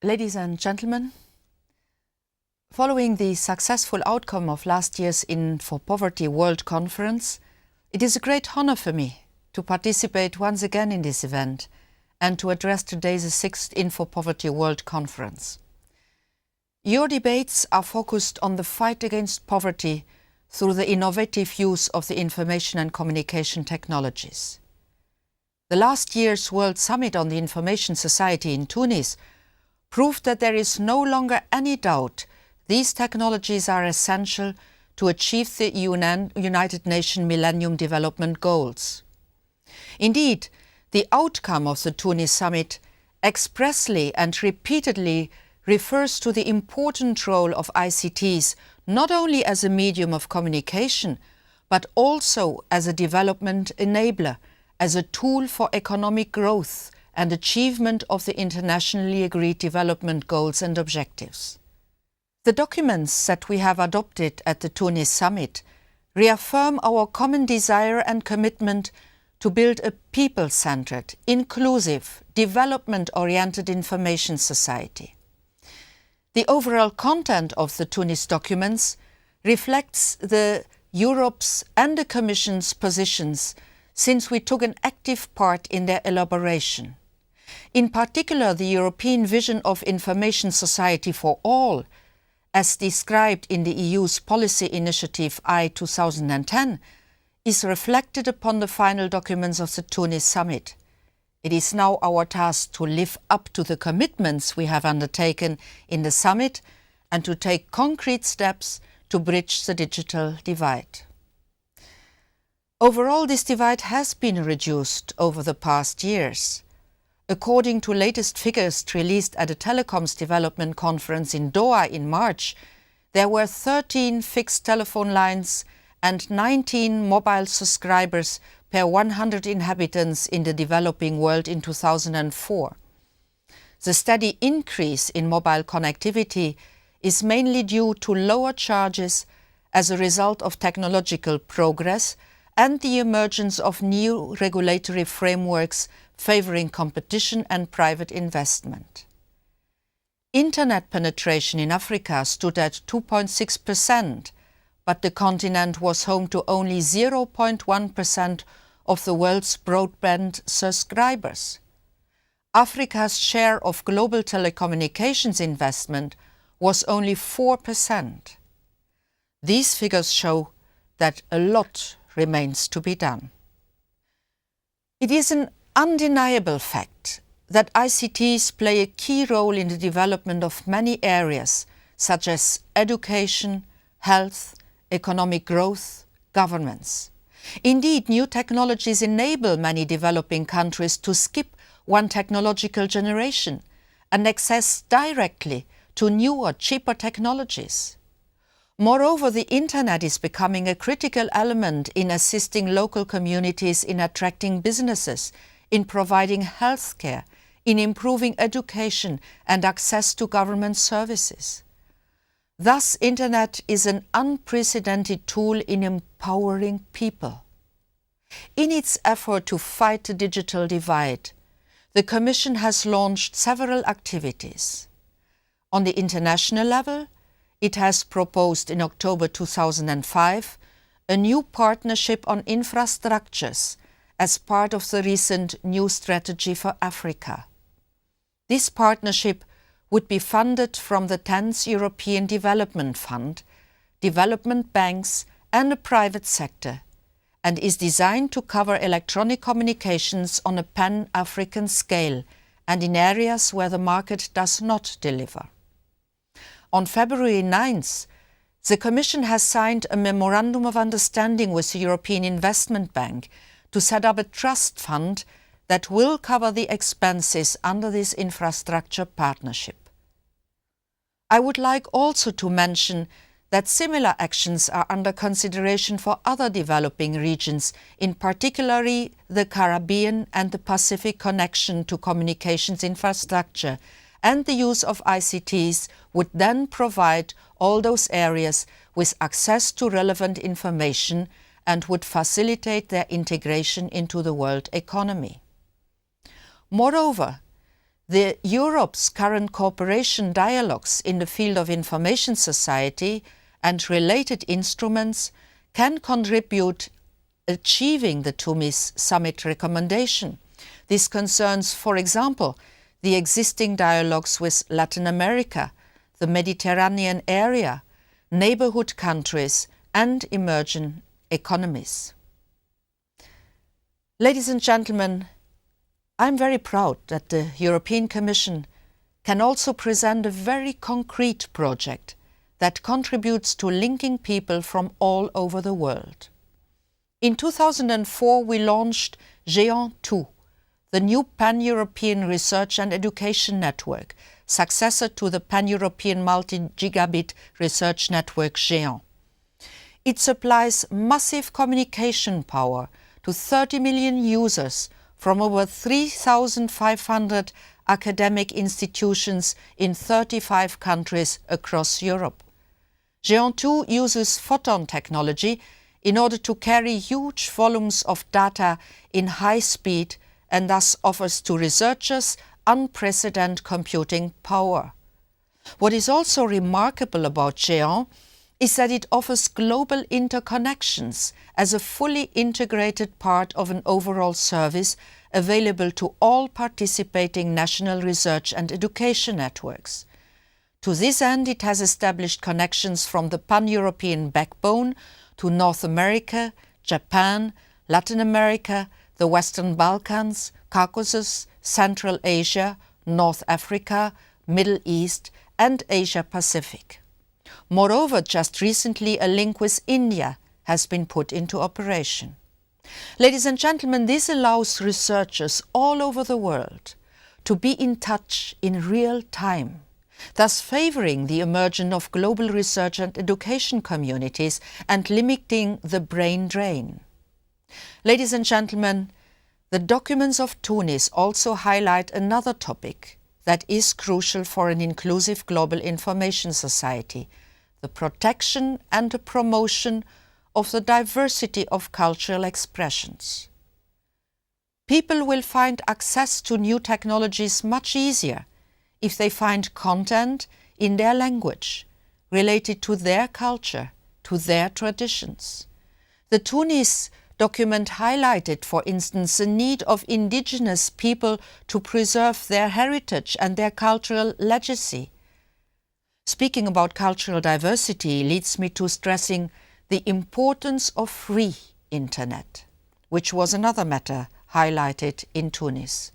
Ladies and gentlemen, following the successful outcome of last year's Infopoverty World Conference, it is a great honor for me to participate once again in this event and to address today's 6th Infopoverty World Conference. Your debates are focused on the fight against poverty through the innovative use of the information and communication technologies. The last year's World Summit on the Information Society in Tunis proved that there is no longer any doubt these technologies are essential to achieve the United Nations Millennium Development Goals. Indeed, the outcome of the Tunis Summit expressly and repeatedly refers to the important role of ICTs not only as a medium of communication, but also as a development enabler, as a tool for economic growth and achievement of the internationally agreed development goals and objectives. The documents that we have adopted at the Tunis Summit reaffirm our common desire and commitment to build a people-centered, inclusive, development-oriented information society. The overall content of the Tunis documents reflects Europe's and the Commission's positions since we took an active part in their elaboration. In particular, the European vision of information society for all, as described in the EU's policy initiative I-2010, is reflected upon the final documents of the Tunis Summit. It is now our task to live up to the commitments we have undertaken in the summit and to take concrete steps to bridge the digital divide. Overall, this divide has been reduced over the past years. According to latest figures released at the Telecoms Development Conference in Doha in March, there were 13 fixed telephone lines and 19 mobile subscribers per 100 inhabitants in the developing world in 2004. The steady increase in mobile connectivity is mainly due to lower charges as a result of technological progress and the emergence of new regulatory frameworks favoring competition and private investment. Internet penetration in Africa stood at 2.6%, but the continent was home to only 0.1% of the world's broadband subscribers. Africa's share of global telecommunications investment was only 4%. These figures show that a lot remains to be done. It is an undeniable fact that ICTs play a key role in the development of many areas such as education, health, economic growth, governance. Indeed, new technologies enable many developing countries to skip one technological generation and access directly to newer, cheaper technologies. Moreover, the Internet is becoming a critical element in assisting local communities in attracting businesses, in providing healthcare, in improving education and access to government services. Thus, Internet is an unprecedented tool in empowering people. In its effort to fight the digital divide, the Commission has launched several activities. On the international level, it has proposed in October 2005 a new partnership on infrastructures as part of the recent new strategy for Africa. This partnership would be funded from the 10th European Development Fund, development banks and the private sector, and is designed to cover electronic communications on a pan-African scale and in areas where the market does not deliver. On February 9th, the Commission has signed a Memorandum of Understanding with the European Investment Bank to set up a trust fund that will cover the expenses under this infrastructure partnership. I would like also to mention that similar actions are under consideration for other developing regions, in particular the Caribbean and the Pacific connection to communications infrastructure, and the use of ICTs would then provide all those areas with access to relevant information and would facilitate their integration into the world economy. Moreover, Europe's current cooperation dialogues in the field of information society and related instruments can contribute achieving the Tunis Summit recommendation. This concerns, for example, the existing dialogues with Latin America, the Mediterranean area, neighborhood countries, and emerging economies. Ladies and gentlemen, I'm very proud that the European Commission can also present a very concrete project that contributes to linking people from all over the world. In 2004, we launched Géant 2, the new pan-European research and education network, successor to the pan-European multi-gigabit research network Géant. It supplies massive communication power to 30 million users from over 3,500 academic institutions in 35 countries across Europe. Géant 2 uses photon technology in order to carry huge volumes of data in high speed and thus offers to researchers unprecedented computing power. What is also remarkable about Géant is that it offers global interconnections as a fully integrated part of an overall service available to all participating national research and education networks. To this end, it has established connections from the pan-European backbone to North America, Japan, Latin America, the Western Balkans, Caucasus, Central Asia, North Africa, Middle East, and Asia Pacific. Moreover, just recently a link with India has been put into operation. Ladies and gentlemen, this allows researchers all over the world to be in touch in real time, thus favoring the emergence of global research and education communities and limiting the brain drain. Ladies and gentlemen, the documents of Tunis also highlight another topic that is crucial for an inclusive global information society: the protection and the promotion of the diversity of cultural expressions. People will find access to new technologies much easier if they find content in their language, related to their culture, to their traditions. The Tunis document highlighted, for instance, the need of indigenous people to preserve their heritage and their cultural legacy. Speaking about cultural diversity leads me to stressing the importance of free internet, which was another matter highlighted in Tunis.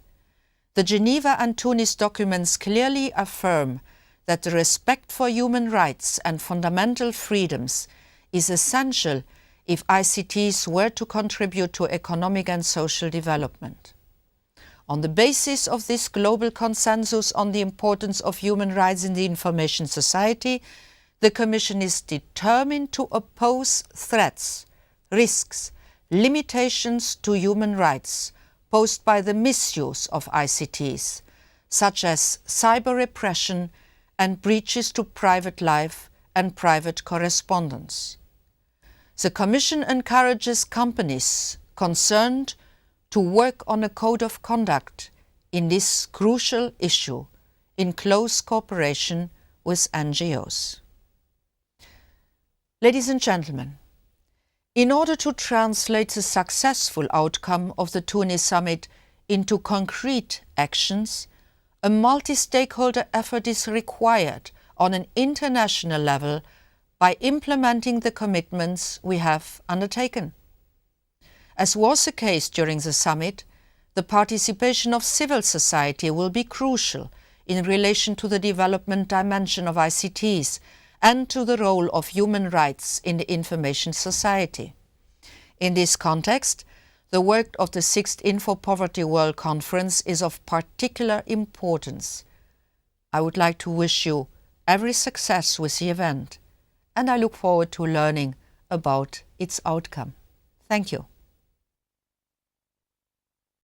The Geneva and Tunis documents clearly affirm that the respect for human rights and fundamental freedoms is essential if ICTs were to contribute to economic and social development. On the basis of this global consensus on the importance of human rights in the information society, the Commission is determined to oppose threats, risks, limitations to human rights posed by the misuse of ICTs, such as cyber repression and breaches to private life and private correspondence. The Commission encourages companies concerned to work on a code of conduct in this crucial issue in close cooperation with NGOs. Ladies and gentlemen, in order to translate the successful outcome of the Tunis Summit into concrete actions, a multi-stakeholder effort is required on an international level by implementing the commitments we have undertaken. As was the case during the summit, the participation of civil society will be crucial in relation to the development dimension of ICTs and to the role of human rights in the information society. In this context, the work of the 6th Infopoverty World Conference is of particular importance. I would like to wish you every success with the event, and I look forward to learning about its outcome. Thank you.